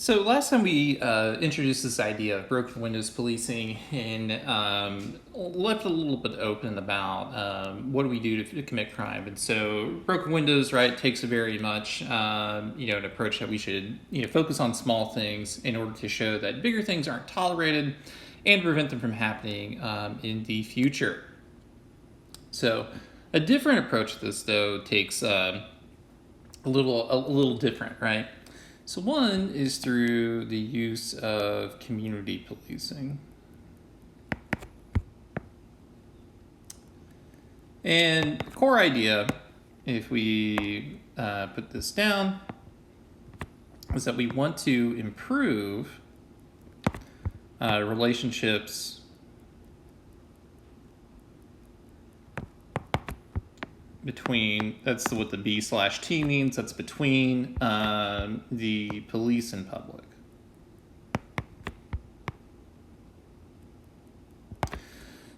So last time we introduced this idea of broken windows policing and left a little bit open about what do we do to commit crime. And so broken windows, right, takes a very much an approach that we should focus on small things in order to show that bigger things aren't tolerated and prevent them from happening in the future. So a different approach to this though takes a little different, right? So one is through the use of community policing. And the core idea, if we put this down, is that we want to improve relationships between, that's what the B/T means, that's between the police and public.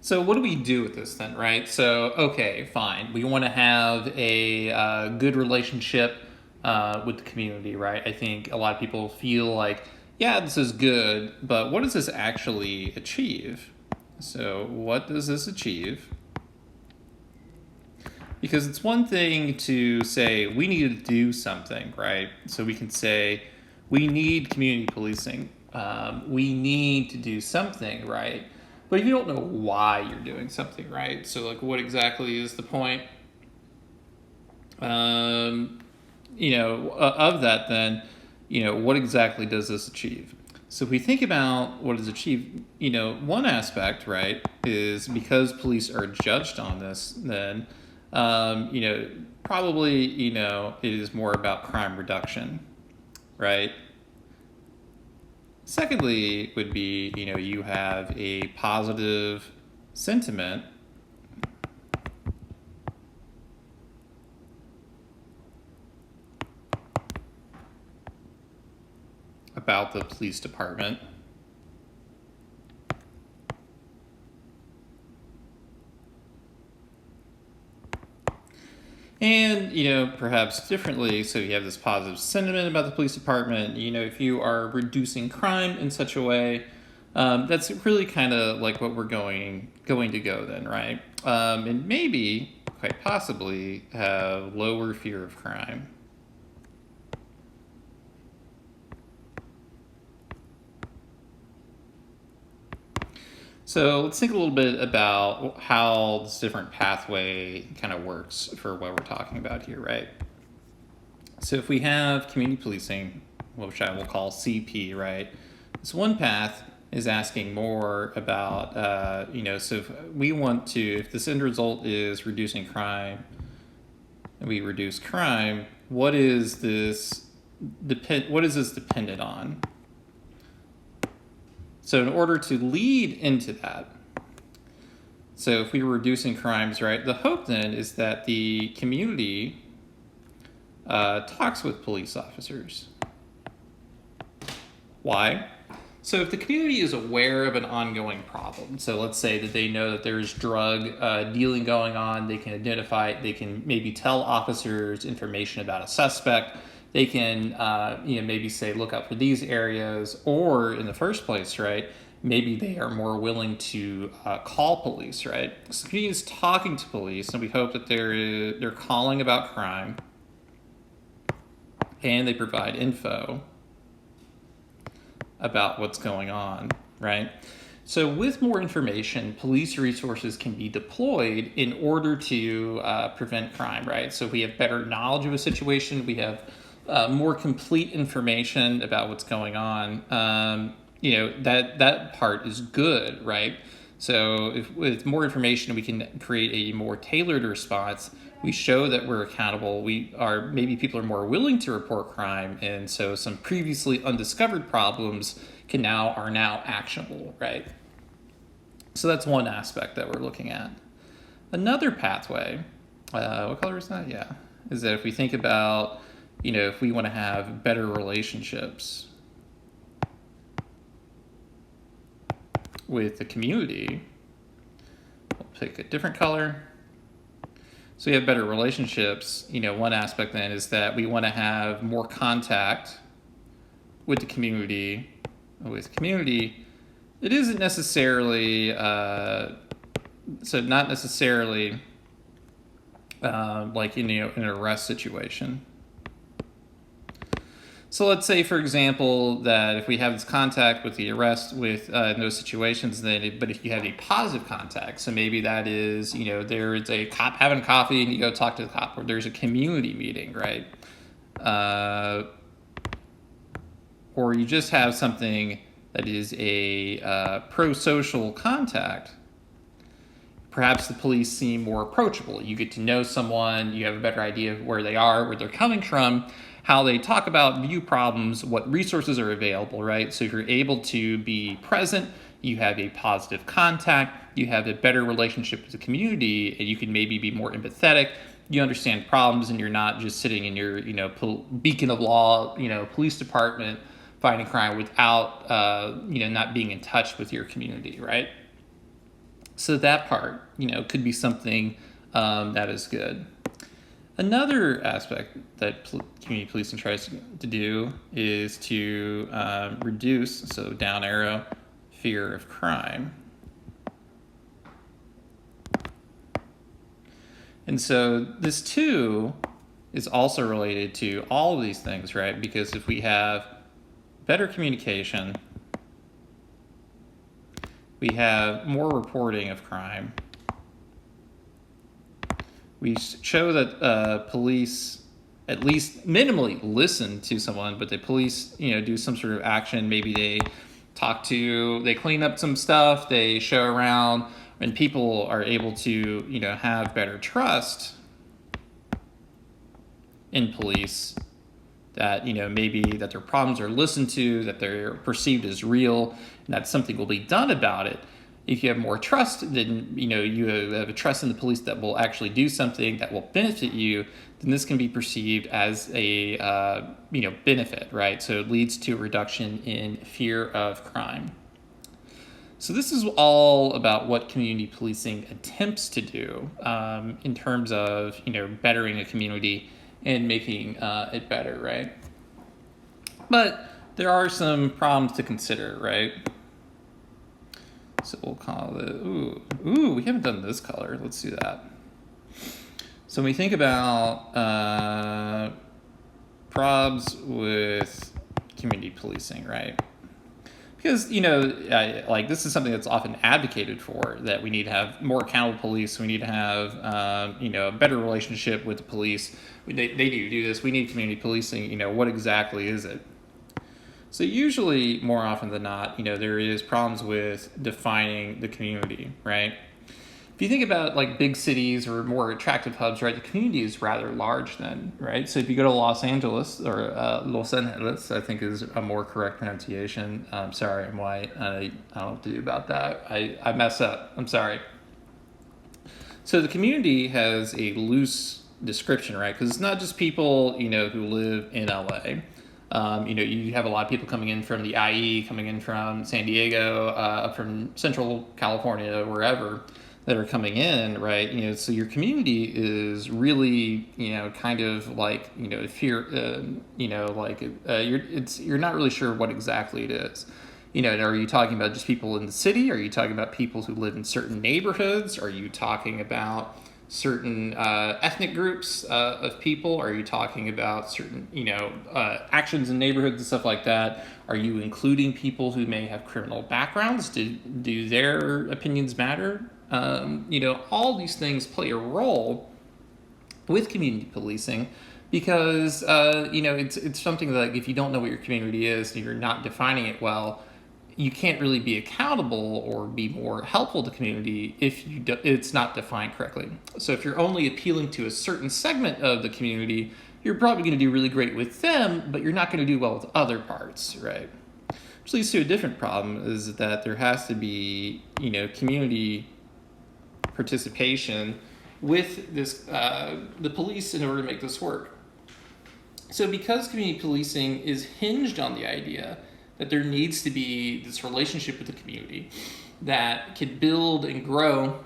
So what do we do with this then, right? So, okay, fine. We want to have a good relationship with the community, right? I think a lot of people feel like, yeah, this is good, but what does this actually achieve? So what does this achieve? Because it's one thing to say we need to do something, right? So we can say we need community policing. We need to do something, right? But if you don't know why you're doing something, right? So like what exactly is the point? Of that then, what exactly does this achieve? So if we think about what is achieved, one aspect, right, is because police are judged on this, then probably, it is more about crime reduction, right? Secondly, would be, you have a positive sentiment about the police department. And, perhaps differently, so you have this positive sentiment about the police department. If you are reducing crime in such a way, that's really kind of like what we're going to go then, right? And maybe, quite possibly, have lower fear of crime. So let's think a little bit about how this different pathway kind of works for what we're talking about here, right? So if we have community policing, which I will call CP, right? This one path is asking more about, so if we want to, if this end result is reducing crime, and we reduce crime, what is this dependent on? So in order to lead into that, so if we were reducing crimes, right, the hope then is that the community talks with police officers. Why? So if the community is aware of an ongoing problem, so let's say that they know that there's drug dealing going on, they can identify it, they can maybe tell officers information about a suspect, they can maybe say look out for these areas, or in the first place, right, maybe they are more willing to call police, right? So the community is talking to police, and we hope that they're calling about crime, and they provide info about what's going on, right? So with more information, police resources can be deployed in order to prevent crime, right? So if we have better knowledge of a situation, we have more complete information about what's going on, that part is good, right? So if with more information, we can create a more tailored response. We show that we're accountable. Maybe people are more willing to report crime, and so some previously undiscovered problems are now actionable, right? So that's one aspect that we're looking at. Another pathway, what color is that? Yeah, is that if we think about, if we want to have better relationships with the community, we'll pick a different color. So we have better relationships. One aspect then is that we want to have more contact with the community, it isn't necessarily, not necessarily like in an arrest situation. So let's say, for example, that if we have this contact with the arrest with in those situations, but if you have a positive contact, so maybe that is, there's a cop having coffee and you go talk to the cop, or there's a community meeting, right? Or you just have something that is a pro-social contact, perhaps the police seem more approachable. You get to know someone, you have a better idea of where they are, where they're coming from, how they talk about, view problems, what resources are available, right? So if you're able to be present, you have a positive contact, you have a better relationship with the community, and you can maybe be more empathetic. You understand problems, and you're not just sitting in your, beacon of law, police department fighting crime without, not being in touch with your community, right? So that part, could be something that is good. Another aspect that community policing tries to do is to reduce, so down arrow, fear of crime. And so this too is also related to all of these things, right? Because if we have better communication, we have more reporting of crime. We show that police at least minimally listen to someone, but the police, do some sort of action. Maybe they they clean up some stuff, they show around, and people are able to, have better trust in police, that, maybe that their problems are listened to, that they're perceived as real, and that something will be done about it. If you have more trust, then, you have a trust in the police that will actually do something that will benefit you, then this can be perceived as a, benefit, right? So it leads to a reduction in fear of crime. So this is all about what community policing attempts to do in terms of, bettering a community and making it better, right? But there are some problems to consider, right? So we'll call it, we haven't done this color. Let's do that. So when we think about probs with community policing, right? Because, this is something that's often advocated for, that we need to have more accountable police. We need to have, a better relationship with the police. They need to do this. We need community policing. What exactly is it? So usually, more often than not, there is problems with defining the community, right? If you think about like big cities or more attractive hubs, right, the community is rather large then, right? So if you go to Los Angeles, or Los Angeles, I think is a more correct pronunciation. I'm sorry, I'm white. I don't know what to do about that. I mess up. I'm sorry. So the community has a loose description, right? Because it's not just people, who live in LA. You have a lot of people coming in from the IE, coming in from San Diego, from Central California, wherever, that are coming in, right? So your community is really, kind of like, fear, you're not really sure what exactly it is. Are you talking about just people in the city? Are you talking about people who live in certain neighborhoods? Are you talking about certain ethnic groups of people? Are you talking about certain, actions in neighborhoods and stuff like that? Are you including people who may have criminal backgrounds? Do their opinions matter? All these things play a role with community policing, because, it's something that, like, if you don't know what your community is and you're not defining it well, you can't really be accountable or be more helpful to the community if it's not defined correctly. So if you're only appealing to a certain segment of the community, you're probably going to do really great with them, but you're not going to do well with other parts, right? Which leads to a different problem, is that there has to be, community participation with this the police in order to make this work. So because community policing is hinged on the idea that there needs to be this relationship with the community that can build and grow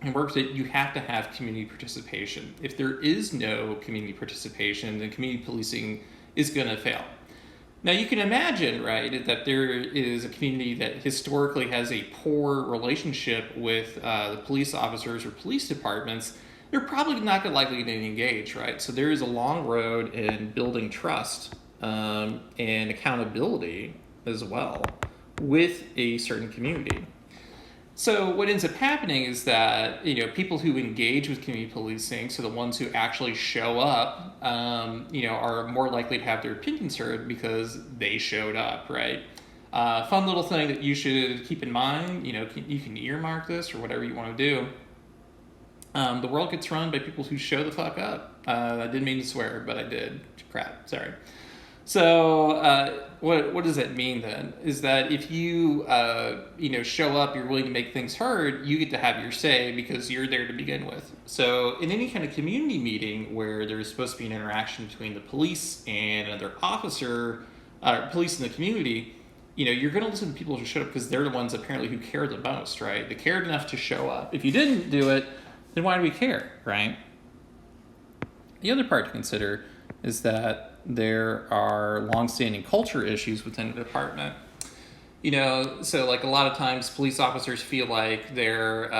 and work, that you have to have community participation. If there is no community participation, then community policing is going to fail. Now you can imagine, right, that there is a community that historically has a poor relationship with the police officers or police departments. They're probably not likely to engage, right? So there is a long road in building trust and accountability as well with a certain community. So what ends up happening is that people who engage with community policing, so the ones who actually show up, are more likely to have their opinions heard because they showed up, right? Fun little thing that you should keep in mind. You can earmark this or whatever you want to do. The world gets run by people who show the fuck up. I didn't mean to swear, but I did. Crap. Sorry. So what does that mean then? Is that if you show up, you're willing to make things heard, you get to have your say because you're there to begin with. So in any kind of community meeting where there's supposed to be an interaction between the police and another officer, police in the community, you're going to listen to people who showed up because they're the ones apparently who care the most, right? They cared enough to show up. If you didn't do it, then why do we care, right? The other part to consider is that there are longstanding culture issues within the department. So like a lot of times police officers feel like they're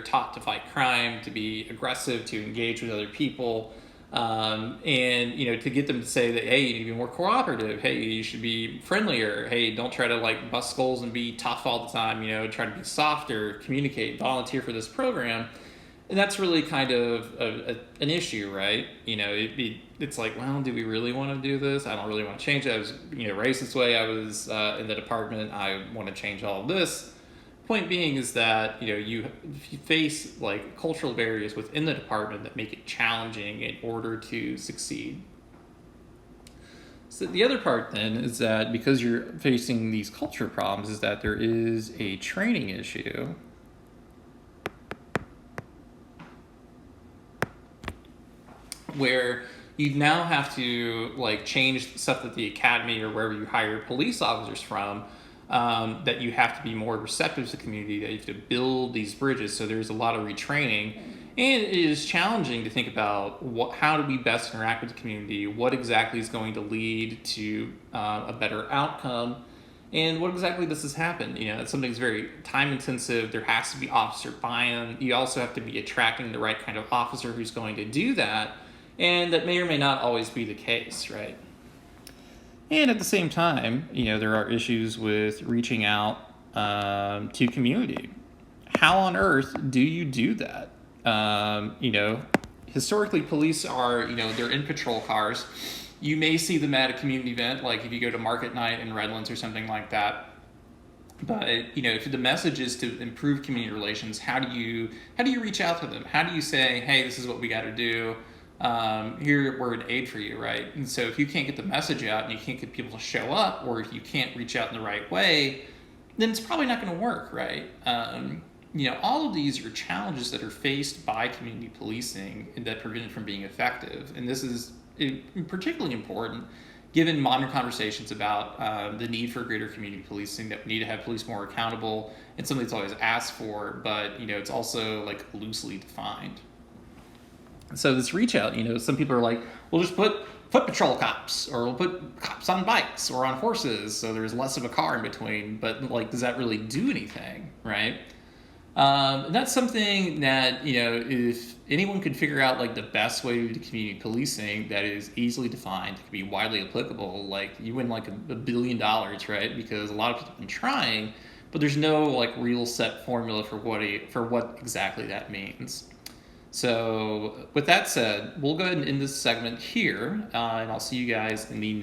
taught to fight crime, to be aggressive, to engage with other people, and to get them to say that, hey, you need to be more cooperative, hey, you should be friendlier, hey, don't try to like bust skulls and be tough all the time, try to be softer, communicate, volunteer for this program. And that's really kind of an issue, right? It's like, well, do we really want to do this? I don't really want to change it. I was raised this way. I was in the department. I want to change all of this. Point being is that you face like cultural barriers within the department that make it challenging in order to succeed. So the other part then is that because you're facing these culture problems is that there is a training issue. Where you now have to like change stuff at the academy or wherever you hire police officers from, that you have to be more receptive to the community, that you have to build these bridges. So there's a lot of retraining, and it is challenging to think about how do we best interact with the community, what exactly is going to lead to a better outcome, and what exactly does this happen? It's something that's very time intensive. There has to be officer buy-in. You also have to be attracting the right kind of officer who's going to do that. And that may or may not always be the case, right? And at the same time, there are issues with reaching out to community. How on earth do you do that? Historically, police are, they're in patrol cars. You may see them at a community event, like if you go to Market Night in Redlands or something like that. But if the message is to improve community relations, how do you reach out to them? How do you say, hey, this is what we got to do? Here we're an aid for you, right? And so if you can't get the message out and you can't get people to show up, or if you can't reach out in the right way, then it's probably not going to work, right? All of these are challenges that are faced by community policing and that prevent it from being effective. And this is particularly important given modern conversations about the need for greater community policing, that we need to have police more accountable, and something that's always asked for, but it's also like loosely defined. So this reach out, some people are like, we'll just put foot patrol cops, or we'll put cops on bikes or on horses, so there's less of a car in between. But like, does that really do anything, right? That's something that if anyone could figure out like the best way to do community policing that is easily defined, that can be widely applicable, like you win like $1 billion, right? Because a lot of people have been trying, but there's no like real set formula for what exactly that means. So with that said, we'll go ahead and end this segment here, and I'll see you guys in the next.